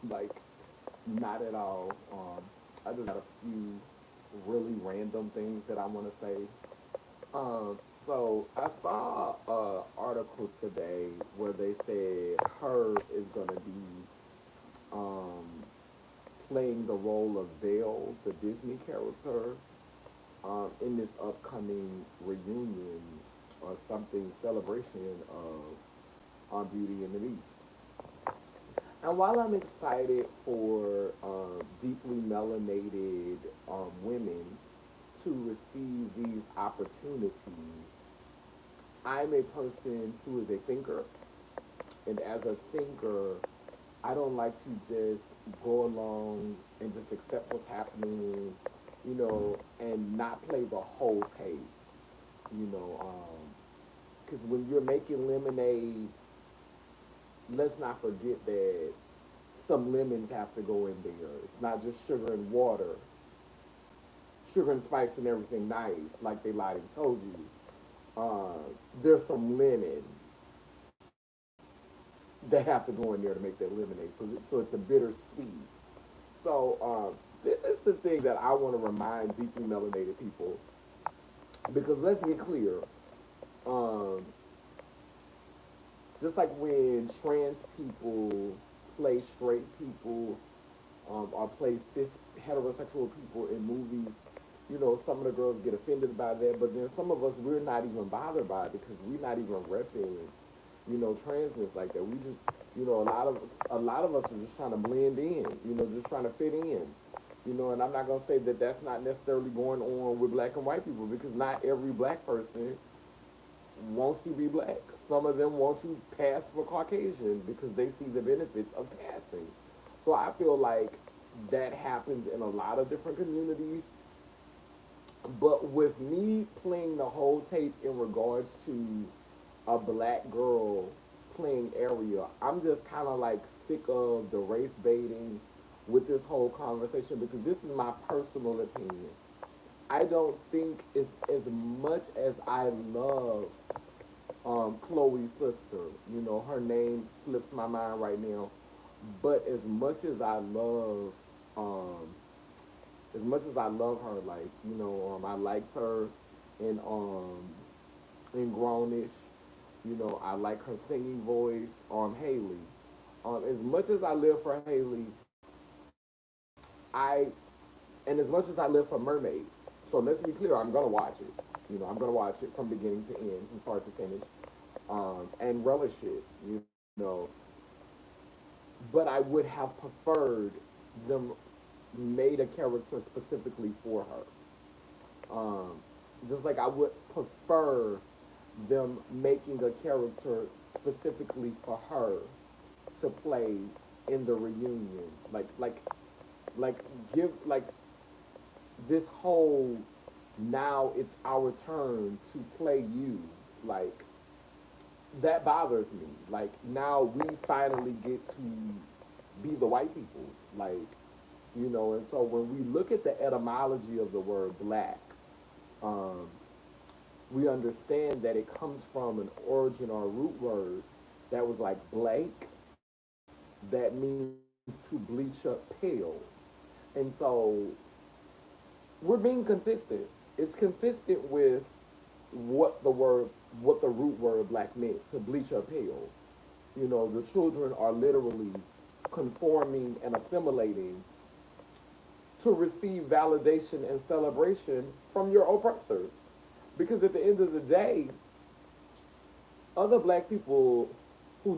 Like, not at all. I just got a few really random things that I want to say. Um, so I saw an article today where they said Herb is going to be um, playing the role of Belle, the Disney character, in this upcoming reunion or something celebration of Beauty and the Beast. And while I'm excited for deeply melanated women to receive these opportunities, I'm a person who is a thinker, and as a thinker, I don't like to just go along and just accept what's happening, and not play the whole tape, you know, because when you're making lemonade, let's not forget that some lemons have to go in there. It's not just sugar and water, sugar and spice and everything nice, like they lied and told you. There's some lemon that have to go in there to make that lemonade. So it's a bittersweet. So this is the thing that I want to remind deeply melanated people, because let's be clear, um, just like when trans people play straight people or play cis heterosexual people in movies, some of the girls get offended by that, but then some of us, we're not even bothered by it because we're not even repping, transness like that. We just, a lot of us are just trying to blend in, just trying to fit in. And I'm not gonna say that that's not necessarily going on with black and white people, because not every black person wants to be black. Some of them want to pass for Caucasian because they see the benefits of passing. So I feel like that happens in a lot of different communities. But with me playing the whole tape in regards to a black girl playing Ariel, I'm just kind of like sick of the race baiting with this whole conversation, because this is my personal opinion. I don't think it's as much as I love Chloe's sister. Her name slips my mind right now. But um, as much as I love her, like I liked her in Grownish. I like her singing voice. Haley. As much as I live for Haley, I and as much as I live for Mermaid. So let's be clear, I'm gonna watch it. I'm gonna watch it from beginning to end, from start to finish, and relish it. Know, but I would have preferred them made a character specifically for her. Just like I would prefer them making a character specifically for her to play in the reunion. Like give like this whole, now it's our turn to play you. Like, that bothers me. Like, now we finally get to be the white people. Like, and so when we look at the etymology of the word black, um, we understand that it comes from an origin or a root word that was like blank, that means to bleach up pale. And so we're being consistent. It's consistent with what the word, what the root word black meant, to bleach or pale. The children are literally conforming and assimilating to receive validation and celebration from your oppressors. Because at the end of the day, other black people who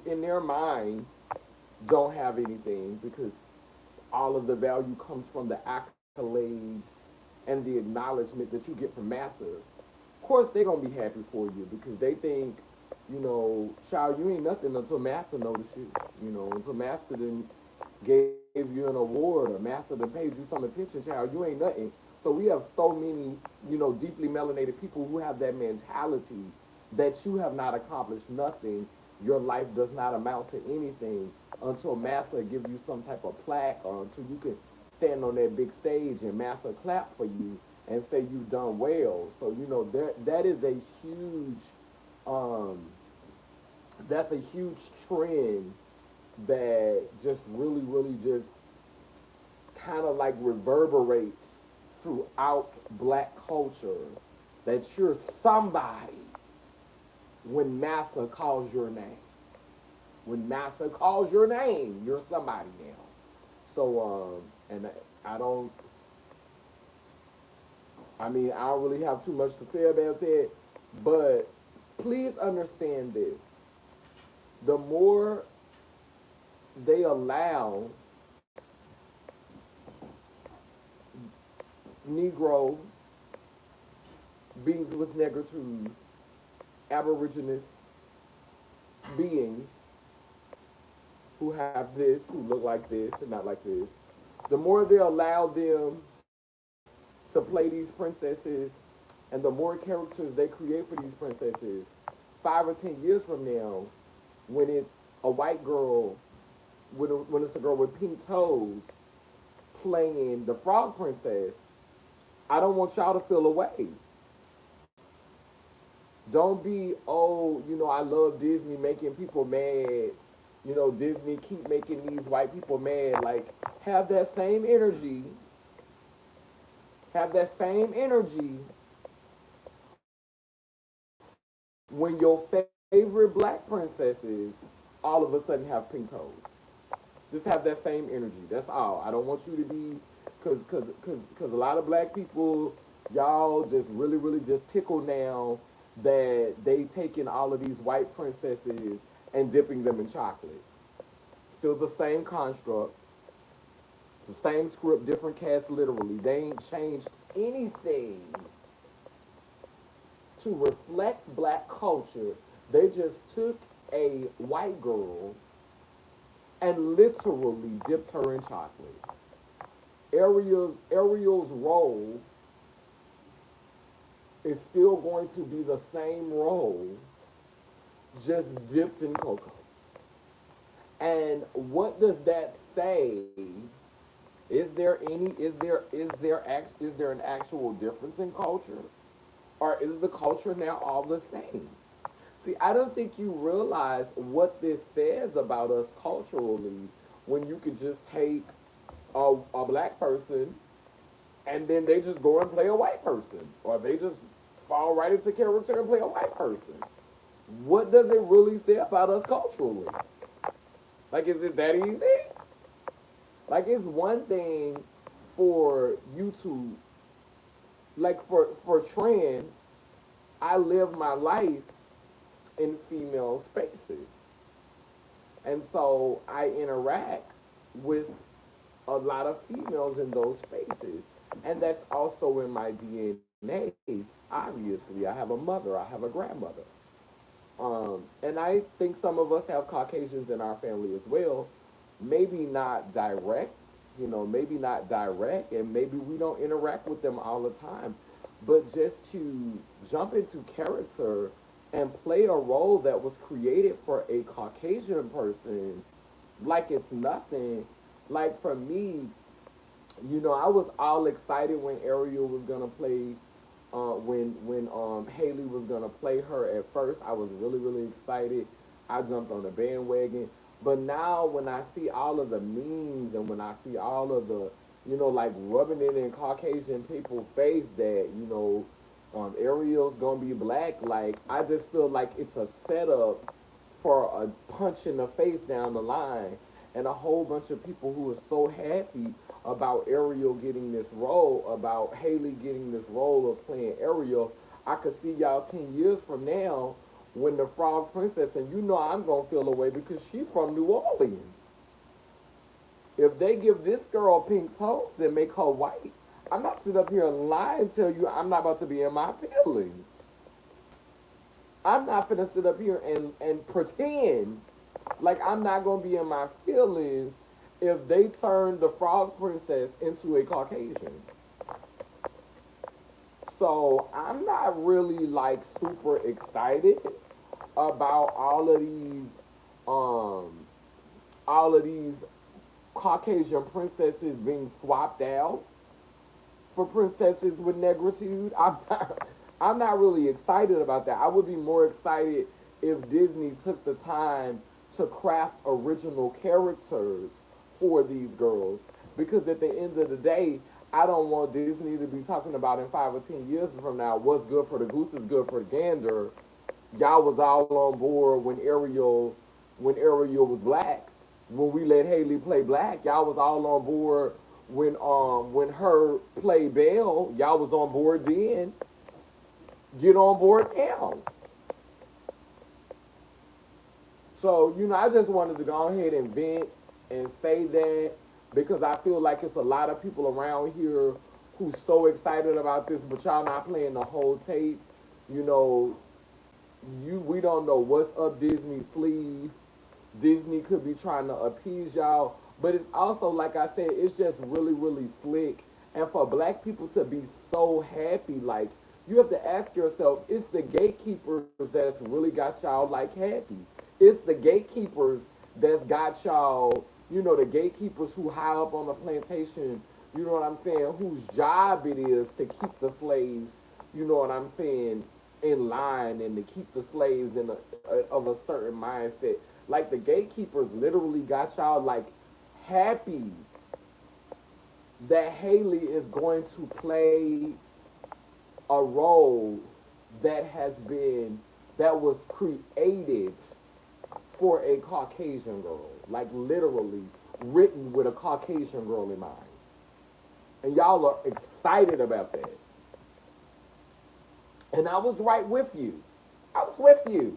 in their mind don't have anything, because all of the value comes from the accolades and the acknowledgement that you get from masses. Of course, they're gonna be happy for you because they think, child, you ain't nothing until Master noticed you. Until Master then gave you an award, or Master then paid you some attention, child, you ain't nothing. So we have so many, deeply melanated people who have that mentality that you have not accomplished nothing. Your life does not amount to anything until Master give you some type of plaque, or until you can stand on that big stage and Master clap for you and say you've done well. So that is a huge, um, that's a huge trend that just really, really just kind of like reverberates throughout black culture that you're somebody when massa calls your name. When massa calls your name, you're somebody now. So, and I don't, I mean, I don't really have too much to say about that, but please understand this. The more they allow Negro beings with negritude, Aborigines beings who have this, who look like this and not like this, the more they allow them to play these princesses and the more characters they create for these princesses, 5 or 10 years from now, when it's a white girl, when it's a girl with pink toes playing the frog princess, I don't want y'all to feel away. Don't be, oh, I love Disney making people mad. Disney keep making these white people mad. Like, have that same energy, have that same energy when your favorite black princesses all of a sudden have pink toes. Just have that same energy. That's all. I don't want you to be, cause a lot of black people, y'all just really, really just tickle now that they taking all of these white princesses and dipping them in chocolate. Still the same construct, the same script, different cast literally. They ain't changed anything to reflect black culture. They just took a white girl and literally dipped her in chocolate. Ariel's role is still going to be the same role, just dipped in cocoa. And what does that say? Is there an actual difference in culture, or is the culture now all the same? See, I don't think you realize what this says about us culturally when you could just take a black person and then they just go and play a white person, or they just fall right into character and play a white person. What does it really say about us culturally? Like, is it that easy? Like, it's one thing for you to, like, for trans, I live my life in female spaces. And so I interact with a lot of females in those spaces. And that's also in my DNA. Obviously, I have a mother, I have a grandmother. And I think some of us have Caucasians in our family as well. Maybe not direct, maybe not direct, and maybe we don't interact with them all the time. But just to jump into character and play a role that was created for a Caucasian person like it's nothing. Like for me, I was all excited when Ariel was gonna play, when Haley was gonna play her. At first, I was really really excited. I jumped on the bandwagon. But now when I see all of the memes and when I see all of the, like rubbing it in Caucasian people's face that Ariel's gonna be black, like I just feel like it's a setup for a punch in the face down the line, and a whole bunch of people who are so happy about Ariel getting this role, about Haley getting this role of playing Ariel. I could see y'all 10 years from now when the Frog Princess, and I'm gonna feel away because she's from New Orleans. If they give this girl pink toes and make her white, I'm not sitting up here and lie and tell you I'm not about to be in my feelings. I'm not gonna sit up here and pretend like I'm not gonna be in my feelings if they turn the Frog Princess into a Caucasian. So I'm not really like super excited about um all of these Caucasian princesses being swapped out for princesses with negritude. I'm not really excited about that. I would be more excited if Disney took the time to craft original characters for these girls. Because at the end of the day, I don't want Disney to be talking about in 5 or 10 years from now what's good for the goose is good for the gander. Y'all was all on board when Ariel was black. When we let Haley play black, y'all was all on board when her played Belle. Y'all was on board then. Get on board now. So, I just wanted to go ahead and vent and say that because I feel like it's a lot of people around here who's so excited about this, but y'all not playing the whole tape. You know, we don't know what's up Disney's sleeve. Disney could be trying to appease y'all, but it's also like I said, it's just really, really slick. And for black people to be so happy, like you have to ask yourself, it's the gatekeepers that's really got y'all like happy. It's the gatekeepers that's got y'all, the gatekeepers who high up on the plantation, you know what I'm saying, whose job it is to keep the slaves, you know what I'm saying, in line and to keep the slaves of a certain mindset. Like the gatekeepers literally got y'all like happy that Haley is going to play a role that was created for a Caucasian girl, like literally written with a Caucasian girl in mind. And y'all are excited about that. And I was right with you. I was with you.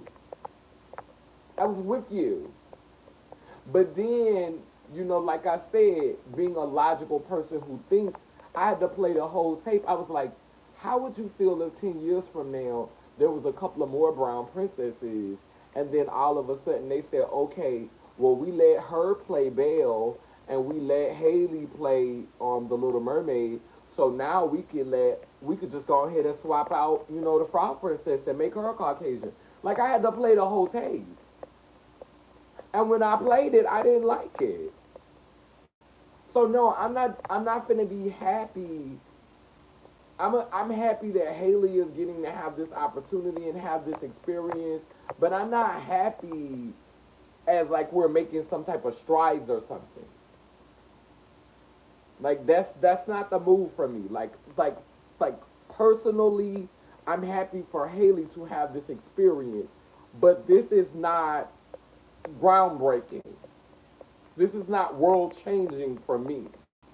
I was with you. But then, like I said, being a logical person who thinks, I had to play the whole tape. I was like, how would you feel if 10 years from now there was a couple of more brown princesses and then all of a sudden they said, okay, well, we let her play Belle and we let Haley play the Little Mermaid. So now we could just go ahead and swap out, the Frog Princess and make her a Caucasian. Like I had to play the whole tape. And when I played it, I didn't like it. So no, I'm not gonna be happy. I'm happy that Haley is getting to have this opportunity and have this experience, but I'm not happy as like we're making some type of strides or something. Like that's not the move for me. Like personally, I'm happy for Haley to have this experience, but this is not groundbreaking. This is not world changing for me.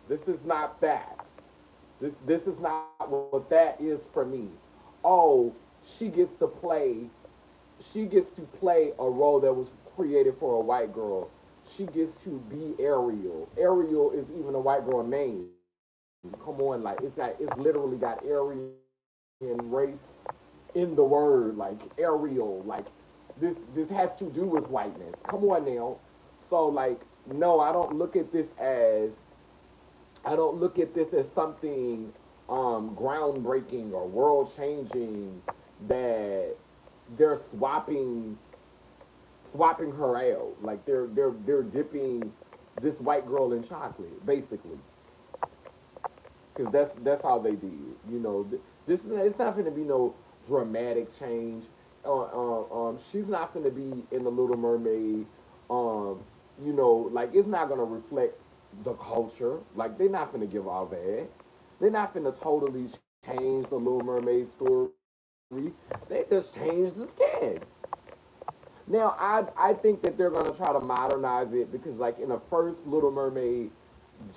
This is not that. This is not what that is for me. Oh, she gets to play she gets to play a role that was created for a white girl. She gets to be Ariel. Ariel is even a white girl name. Come on, like it's literally got Aryan race in the word, like Ariel, like this has to do with whiteness. Come on now. So like no, I don't look at this as something groundbreaking or world changing that they're swapping her out. Like they're dipping this white girl in chocolate, basically, because that's how they did. This it's not going to be no dramatic change. She's not going to be in the Little Mermaid. Um, like it's not going to reflect the culture. Like they're not going to give all that. They're not going to totally change the Little Mermaid story. They just changed the skin. Now, I think that they're gonna try to modernize it because, like in the first Little Mermaid,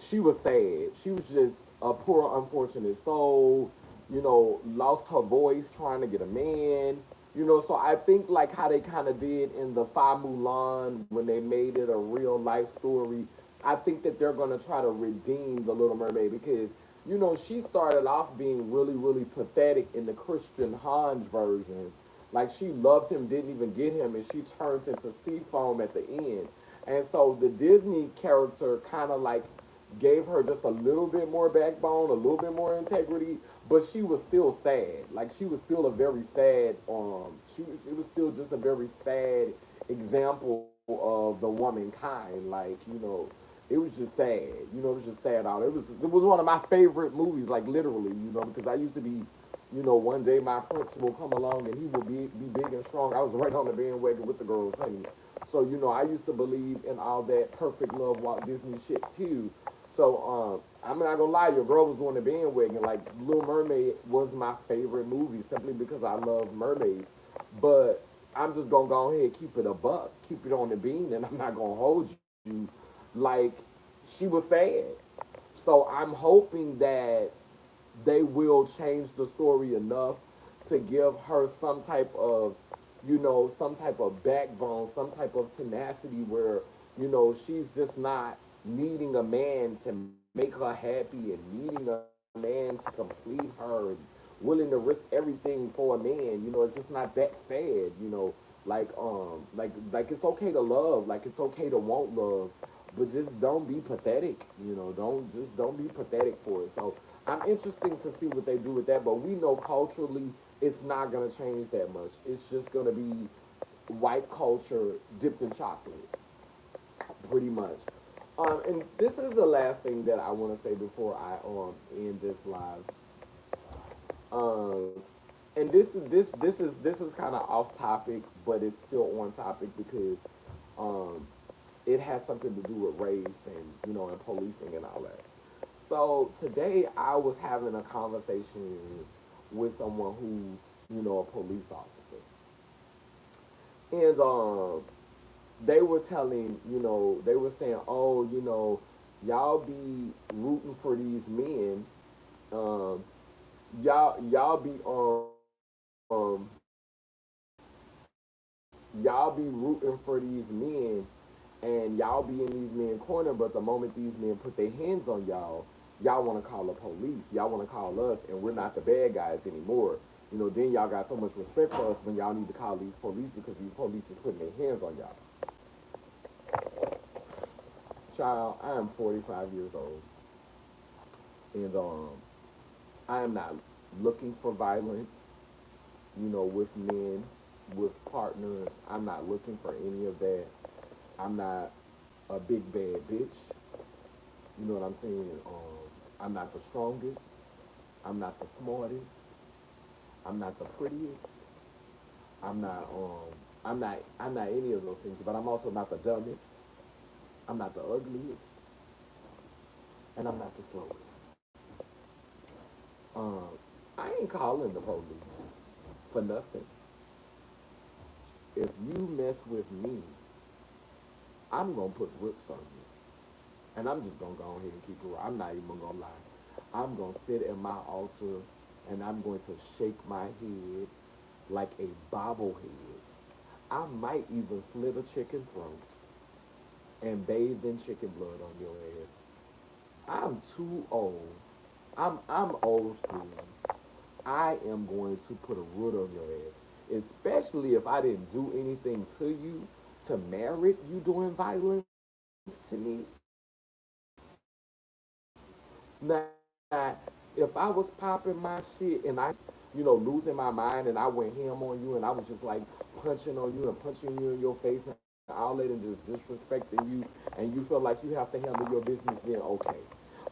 she was sad. She was just a poor, unfortunate soul. Lost her voice trying to get a man. So I think like how they kind of did in the Fa Mulan when they made it a real life story. I think that they're gonna try to redeem the Little Mermaid because she started off being really, really pathetic in the Christian Hans version. Like she loved him, didn't even get him, and she turns into sea foam at the end. And so the Disney character kind of like gave her just a little bit more backbone, a little bit more integrity, but she was still sad. Like she was still a very sad. It was still just a very sad example of the womankind. Like it was just sad. It was just sad. Out. It was one of my favorite movies. Like literally, because I used to be one day my prince will come along and he will be big and strong. I was right on the bandwagon with the girls, honey. So, I used to believe in all that perfect love Walt Disney shit too. So, I'm not gonna lie, your girl was on the bandwagon. Like, Little Mermaid was my favorite movie simply because I love mermaids. But I'm just gonna go ahead and keep it a buck, keep it on the bean, and I'm not gonna hold you. Like, she was sad. So I'm hoping that they will change the story enough to give her some type of backbone, some type of tenacity where, she's just not needing a man to make her happy and needing a man to complete her and willing to risk everything for a man. It's just not that sad, like it's okay to love, like it's okay to want love, but just don't be pathetic. Don't be pathetic for it. So I'm interested to see what they do with that. But we know culturally, it's not gonna change that much. It's just gonna be white culture dipped in chocolate, pretty much. And this is the last thing that I want to say before I end this live. Um, and this is kind of off topic, but it's still on topic because um, it has something to do with race and and policing and all that. So today I was having a conversation with someone who's a police officer, and they were telling they were saying, oh, y'all be rooting for these men, um, y'all be y'all be rooting for these men and y'all be in these men corner, but the moment these men put their hands on y'all want to call the police, y'all want to call us, and we're not the bad guys anymore. Then y'all got so much respect for us when y'all need to call these police because these police is putting their hands on y'all. Child, I am 45 years old, and I am not looking for violence, with men, with partners. I'm not looking for any of that. I'm not a big bad bitch. You know what I'm saying? I'm not the strongest. I'm not the smartest. I'm not the prettiest. I'm not I'm not any of those things. But I'm also not the dumbest. I'm not the ugliest, and I'm not the slowest. Um, I ain't calling the police for nothing. If you mess with me, I'm gonna put whips on you. And I'm just gonna go ahead and keep it real. I'm not even gonna lie. I'm gonna sit at my altar and I'm going to shake my head like a bobblehead. I might even slit a chicken throat and bathe in chicken blood on your ass. I'm too old. I'm old school. I am going to put a root on your ass. Especially if I didn't do anything to you to merit you doing violence to me. Now, if I was popping my shit and losing my mind and I went ham on you and I was just like punching on you and punching you in your face and all that and just disrespecting you and you feel like you have to handle your business, then okay.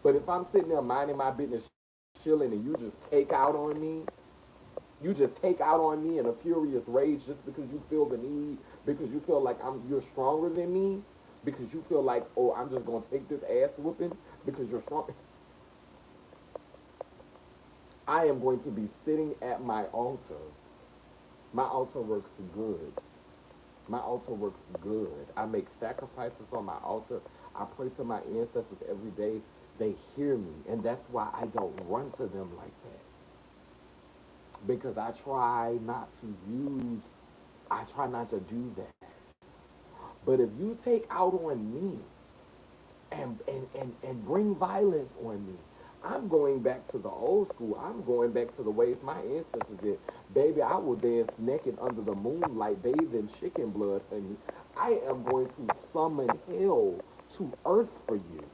But if I'm sitting there minding my business, chilling, and you just take out on me in a furious rage just because you feel the need, because you feel like you're stronger than me, because you feel like, oh, I'm just gonna take this ass whooping because you're strong. I am going to be sitting at my altar. My altar works good. My altar works good. I make sacrifices on my altar. I pray to my ancestors every day. They hear me, and that's why I don't run to them like that. Because I try not to do that. But if you take out on me and bring violence on me, I'm going back to the old school. I'm going back to the ways my ancestors did. Baby, I will dance naked under the moonlight, bathed in chicken blood, honey. I am going to summon hell to earth for you.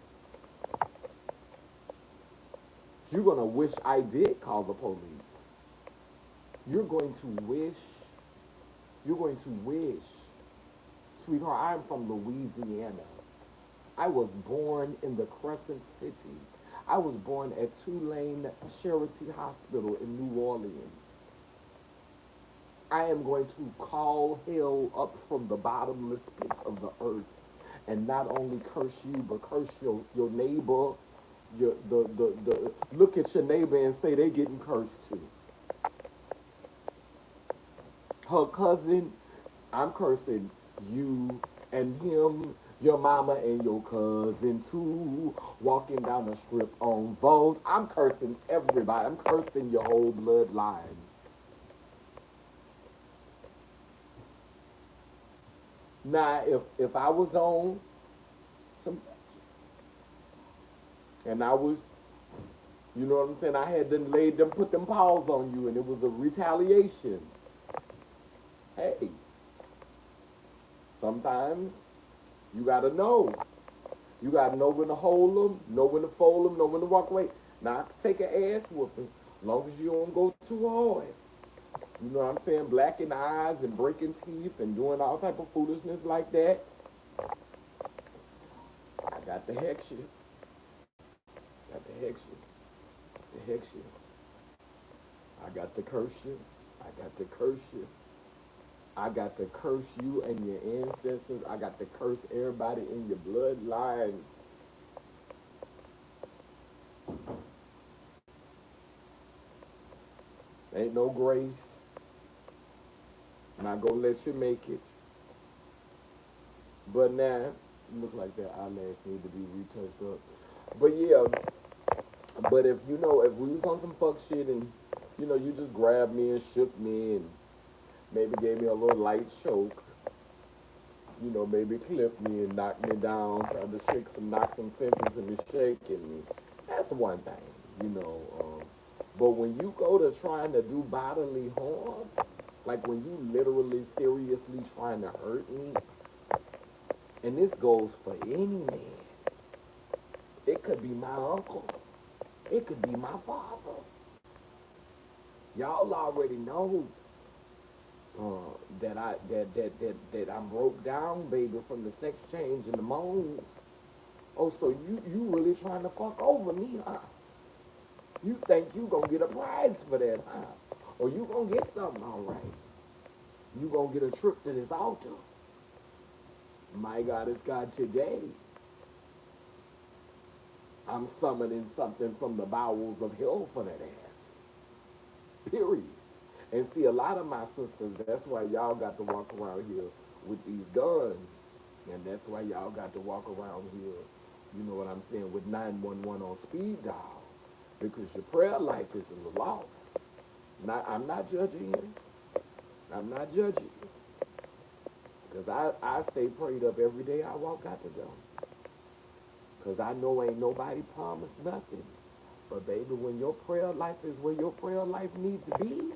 You're going to wish I did call the police. You're going to wish, you're going to wish. Sweetheart, I'm from Louisiana. I was born in the Crescent City. I was born at Tulane Charity Hospital in New Orleans. I am going to call hell up from the bottomless pits of the earth and not only curse you, but curse your neighbor, the look at your neighbor and say they getting cursed too. Her cousin, I'm cursing you and him, your mama and your cousin too, walking down the strip on Vogue. I'm cursing everybody. I'm cursing your whole bloodline. Now, if I was on some, and I was, you know what I'm saying, I had them laid them, put them paws on you, and it was a retaliation. Hey, sometimes you gotta know. You gotta know when to hold them, know when to fold them, know when to walk away. Not take an ass whooping, as long as you don't go too hard. You know what I'm saying? Blacking eyes and breaking teeth and doing all type of foolishness like that. I got the hex you. Got the hex you. The hex you. I got to curse you. I got to curse you. I got to curse you and your ancestors. I got to curse everybody in your bloodline. Ain't no grace. Not gonna let you make it. But now, look like that eyelash need to be retouched up. But yeah, but if you know, if we was on some fuck shit and you just grabbed me and shook me and maybe gave me a little light choke, maybe clipped me and knocked me down, tried to shake some, knock some sense into me shaking me. That's one thing, you know. But when you go to trying to do bodily harm, like when you literally seriously trying to hurt me, and this goes for any man. It could be my uncle. It could be my father. Y'all already know that I'm broke down, baby, from the sex change and the moans. Oh, so you really trying to fuck over me, huh? You think you gonna get a prize for that, huh? Or you gonna get something, all right? You gonna get a trip to this altar. My God is God today. I'm summoning something from the bowels of hell for that ass. Period. And see, a lot of my sisters, that's why y'all got to walk around here with these guns. And that's why y'all got to walk around here, you know what I'm saying, with 911 on speed dial. Because your prayer life is a little off. I'm not judging you. I'm not judging you. Because I stay prayed up every day I walk out the door. Because I know ain't nobody promised nothing. But baby, when your prayer life is where your prayer life needs to be,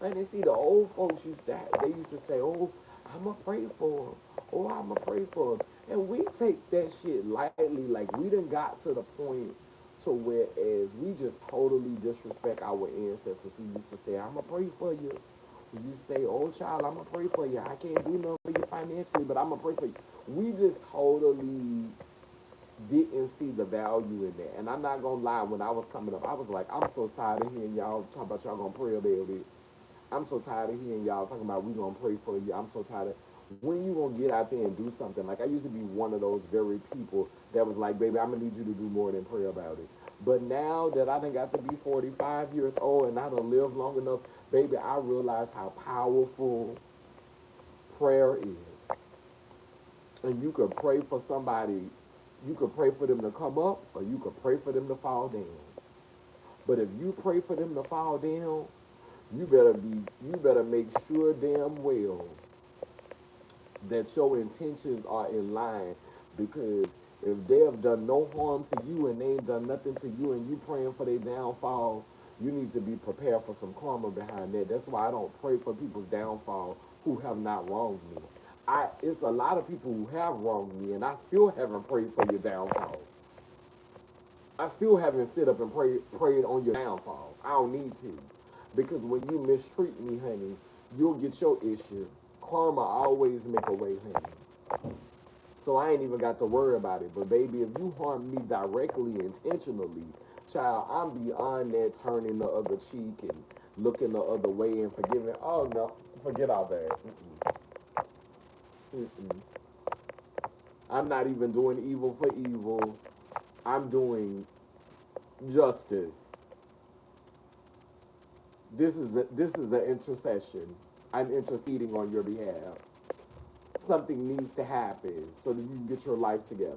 and you see the old folks they used to say, oh, I'ma pray for him. Oh, I'ma pray for him. And we take that shit lightly, like we done got to the point to whereas we just totally disrespect our ancestors who used to say, I'ma pray for you. Who used to say, oh child, I'ma pray for you. I can't do nothing for you financially, but I'ma pray for you. We just totally didn't see the value in that. And I'm not gonna lie, when I was coming up, I was like, I'm so tired of hearing y'all talk about y'all gonna pray a little bit. I'm so tired of hearing y'all talking about we gonna pray for you. I'm so tired of when you gonna get out there and do something. Like I used to be one of those very people that was like, baby, I'm gonna need you to do more than pray about it. But now that I done got to be 45 years old and I done lived long enough, baby, I realize how powerful prayer is. And you could pray for somebody, you could pray for them to come up or you could pray for them to fall down. But if you pray for them to fall down, you better make sure damn well that your intentions are in line, because if they have done no harm to you and they ain't done nothing to you and you praying for their downfall, you need to be prepared for some karma behind that. That's why I don't pray for people's downfall who have not wronged me. It's a lot of people who have wronged me and I still haven't prayed for your downfall. I still haven't sit up and prayed on your downfall. I don't need to. Because when you mistreat me, honey, you'll get your issue. Karma always make a way, honey. So I ain't even got to worry about it. But baby, if you harm me directly, intentionally, child, I'm beyond that turning the other cheek and looking the other way and forgiving. Oh no, forget all that. Mm-mm. I'm not even doing evil for evil. I'm doing justice. This is an intercession. I'm interceding on your behalf. Something needs to happen so that you can get your life together.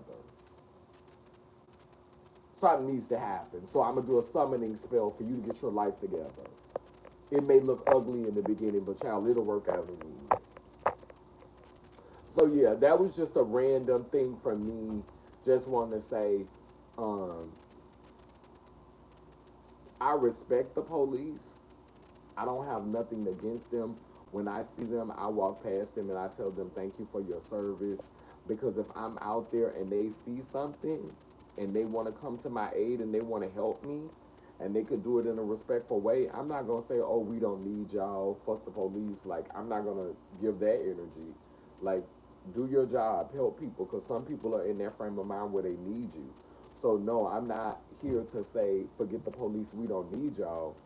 Something needs to happen. So I'm gonna do a summoning spell for you to get your life together. It may look ugly in the beginning, but child, it'll work out in the end. So yeah, that was just a random thing from me. Just want to say, um, I respect the police. I don't have nothing against them. When I see them, I walk past them and I tell them thank you for your service. Because if I'm out there and they see something and they want to come to my aid and they want to help me and they could do it in a respectful way, I'm not going to say, oh, we don't need y'all, fuck the police. Like, I'm not going to give that energy. Like, do your job, help people, because some people are in that frame of mind where they need you. So, no, I'm not here to say, forget the police, we don't need y'all,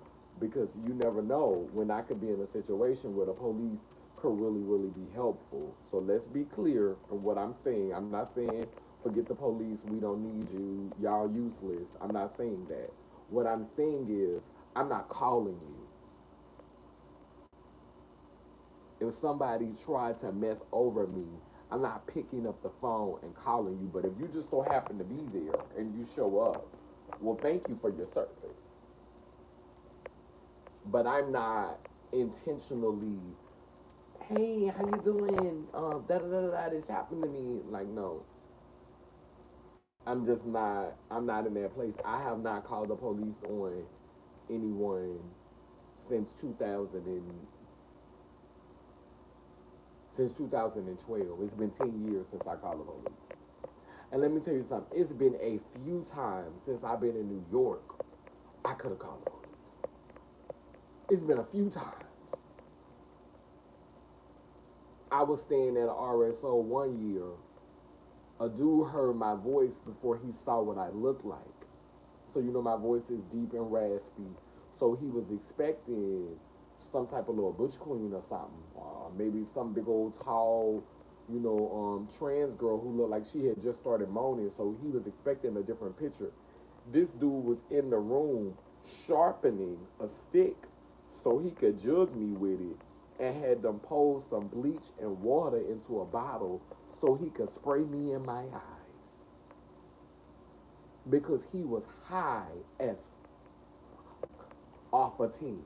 because you never know when I could be in a situation where the police could really, really be helpful. So let's be clear in what I'm saying. I'm not saying forget the police, we don't need you, y'all useless. I'm not saying that. What I'm saying is I'm not calling you. If somebody tried to mess over me, I'm not picking up the phone and calling you. But if you just so happen to be there and you show up, well, thank you for your service. But I'm not intentionally, hey, how you doing? Da da da da. This happened to me. Like, no, I'm just not. I'm not in that place. I have not called the police on anyone since 2000 and since 2012. It's been 10 years since I called the police. And let me tell you something. It's been a few times since I've been in New York. I could have called the police. It's been a few times. I was staying at an RSO one year. A dude heard my voice before he saw what I looked like. So you know my voice is deep and raspy. So he was expecting some type of little butch queen or something. Maybe some big old tall, trans girl who looked like she had just started moaning. So he was expecting a different picture. This dude was in the room sharpening a stick so he could jug me with it and had them pour some bleach and water into a bottle so he could spray me in my eyes because he was high as off a Tina.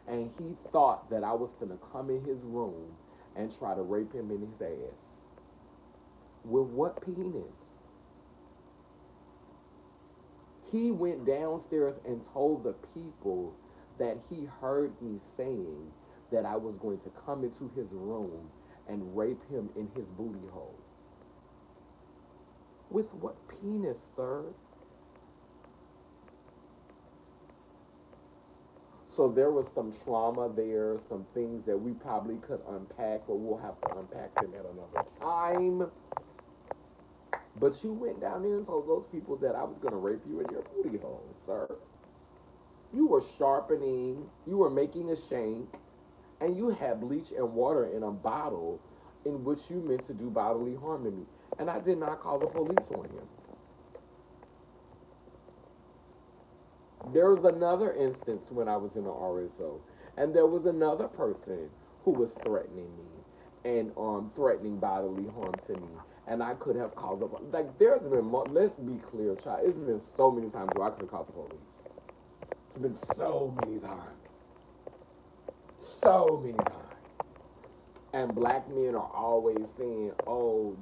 And he thought that I was gonna come in his room and try to rape him in his ass. With what penis? He went downstairs and told the people that he heard me saying that I was going to come into his room and rape him in his booty hole. With what penis, sir? So there was some trauma there, some things that we probably could unpack, but we'll have to unpack them at another time. But you went down there and told those people that I was going to rape you in your booty hole, sir. You were sharpening, you were making a shank, and you had bleach and water in a bottle in which you meant to do bodily harm to me. And I did not call the police on him. There was another instance when I was in the RSO, and there was another person who was threatening me and threatening bodily harm to me, and I could have called the police. Like there's been, let's be clear, child. It's been so many times where I could have called the police. It's been so many times, so many times. And black men are always saying, "Oh,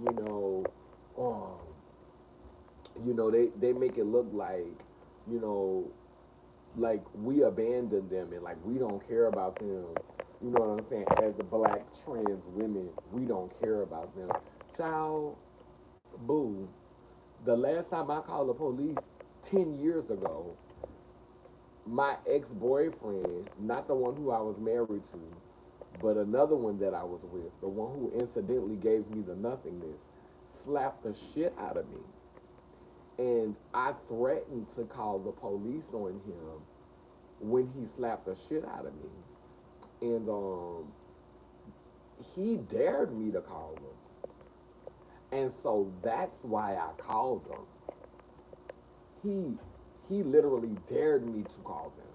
they make it look like, you know, like we abandoned them and like we don't care about them. You know what I'm saying? As the black trans women, we don't care about them. Child, boo. The last time I called the police 10 years ago, my ex-boyfriend, not the one who I was married to, but another one that I was with, the one who incidentally gave me the nothingness. slapped the shit out of me. And I threatened to call the police on him when he slapped the shit out of me. And he dared me to call him. And so that's why I called him. He literally dared me to call them.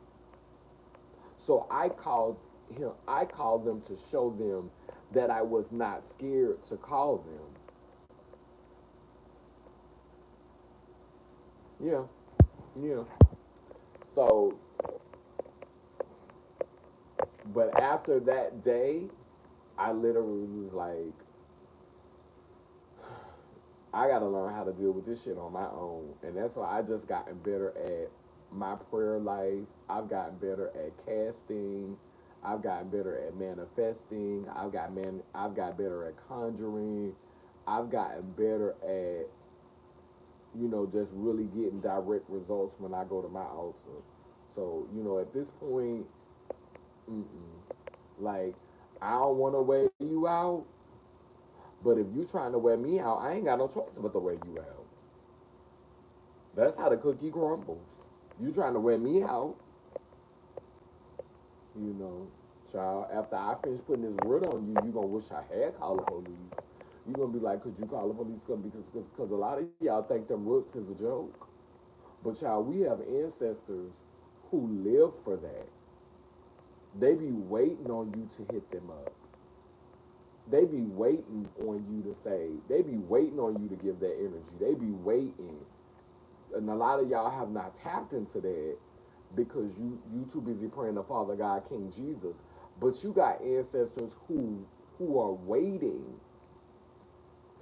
So I called them to show them that I was not scared to call them. Yeah. Yeah. So but after that day, I literally was like, I gotta learn how to deal with this shit on my own. And that's why I just gotten better at my prayer life. I've gotten better at casting. I've gotten better at manifesting. I've got better at conjuring. I've gotten better at, just really getting direct results when I go to my altar. So, at this point, mm-mm. Like, I don't want to wear you out, but if you trying to wear me out, I ain't got no choice but to wear you out. That's how the cookie crumbles. You trying to wear me out, you know, child. After I finish putting this word on you, you gonna wish I had called the police. You gonna be like, could you call the police? Because a lot of y'all think them roots is a joke. But child, we have ancestors who live for that. They be waiting on you to hit them up. They be waiting on you to say. They be waiting on you to give that energy. They be waiting, and a lot of y'all have not tapped into that because you too busy praying to Father God, King Jesus. But you got ancestors who are waiting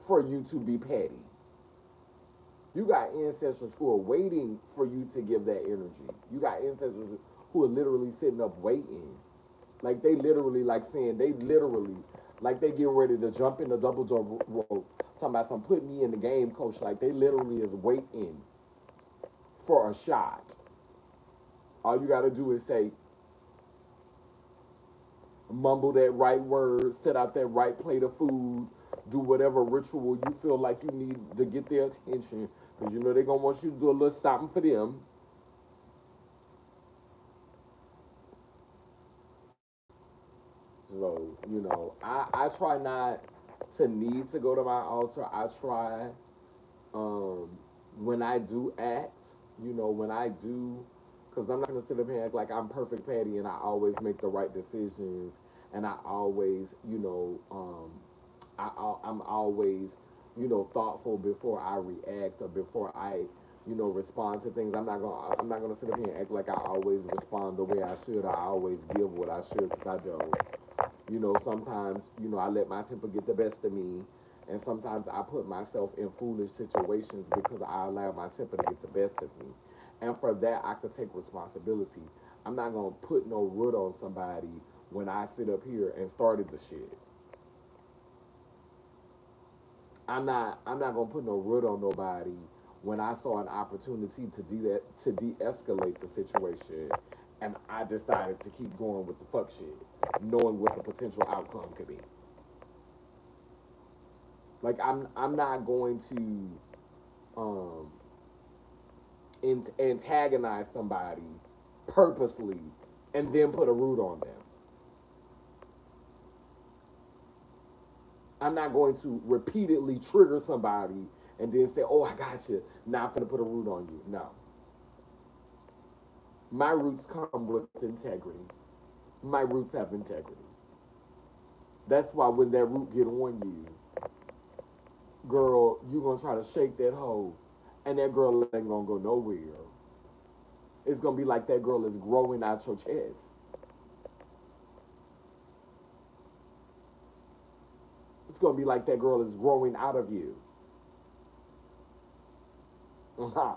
for you to be petty. You got ancestors who are waiting for you to give that energy. You got ancestors who are literally sitting up waiting. Like they literally like saying they literally like they getting ready to jump in the double jump rope. Talking about some put me in the game, coach. Like they literally is waiting for a shot. All you gotta do is say, mumble that right word, set out that right plate of food, do whatever ritual you feel like you need to get their attention. Because you know they're gonna want you to do a little something for them. So, I try not to need to go to my altar. I try um, when I do act, when I do, because I'm not going to sit up here and act like I'm perfect Patty and I always make the right decisions and I always, I'm always, thoughtful before I react or before I, respond to things. I'm not gonna sit up here and act like I always respond the way I should. I always give what I should because I don't. Sometimes, I let my temper get the best of me. And sometimes I put myself in foolish situations because I allow my temper to get the best of me. And for that, I could take responsibility. I'm not going to put no root on somebody when I sit up here and started the shit. I'm not going to put no root on nobody when I saw an opportunity to do that, to de-escalate the situation. And I decided to keep going with the fuck shit, knowing what the potential outcome could be. Like I'm not going to antagonize somebody purposely and then put a root on them. I'm not going to repeatedly trigger somebody and then say, "Oh, I got you. Now I'm gonna put a root on you." No, my roots come with integrity. My roots have integrity. That's why when that root get on you, girl, you gonna try to shake that hoe, and that girl ain't gonna go nowhere. It's gonna be like that girl is growing out your chest. It's gonna be like that girl is growing out of you. Uh-huh.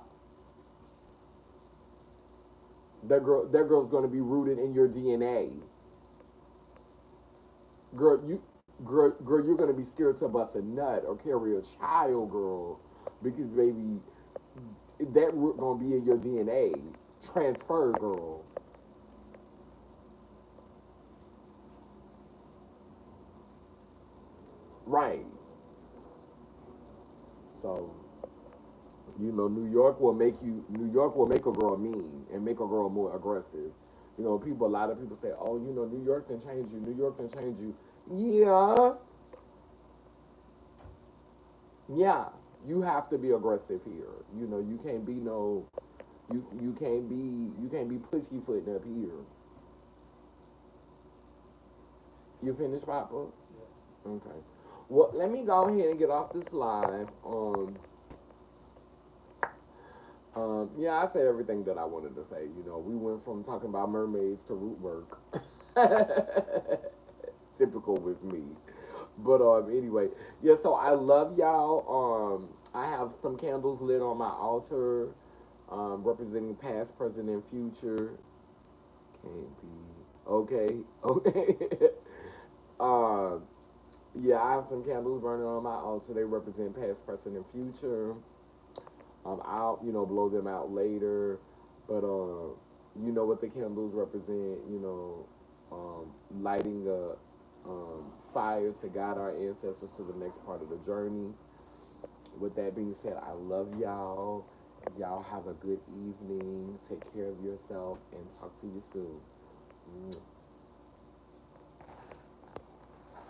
That girl's gonna be rooted in your DNA. Girl, girl, you're gonna be scared to bust a nut or carry a child, girl, because baby, that root gonna be in your DNA. Transfer, girl. Right. You know, New York will make a girl mean and make a girl more aggressive. You know, a lot of people say, oh, you know, New York can change you. New York can change you. Yeah, yeah. You have to be aggressive here. You know, you can't be no, you can't be pussyfooting up here. You finished, Papa? Okay. Well, let me go ahead and get off this live. Yeah, I said everything that I wanted to say. You know, we went from talking about mermaids to root work. Typical with me. But anyway, yeah. So I love y'all. I have some candles lit on my altar, representing past, present, and future. Can't be okay. Okay. um, yeah, I have some candles burning on my altar. They represent past, present, and future. I'll blow them out later, but you know what the candles represent. Lighting a fire to guide our ancestors to the next part of the journey. With that being said, I love y'all. Y'all have a good evening. Take care of yourself and talk to you soon.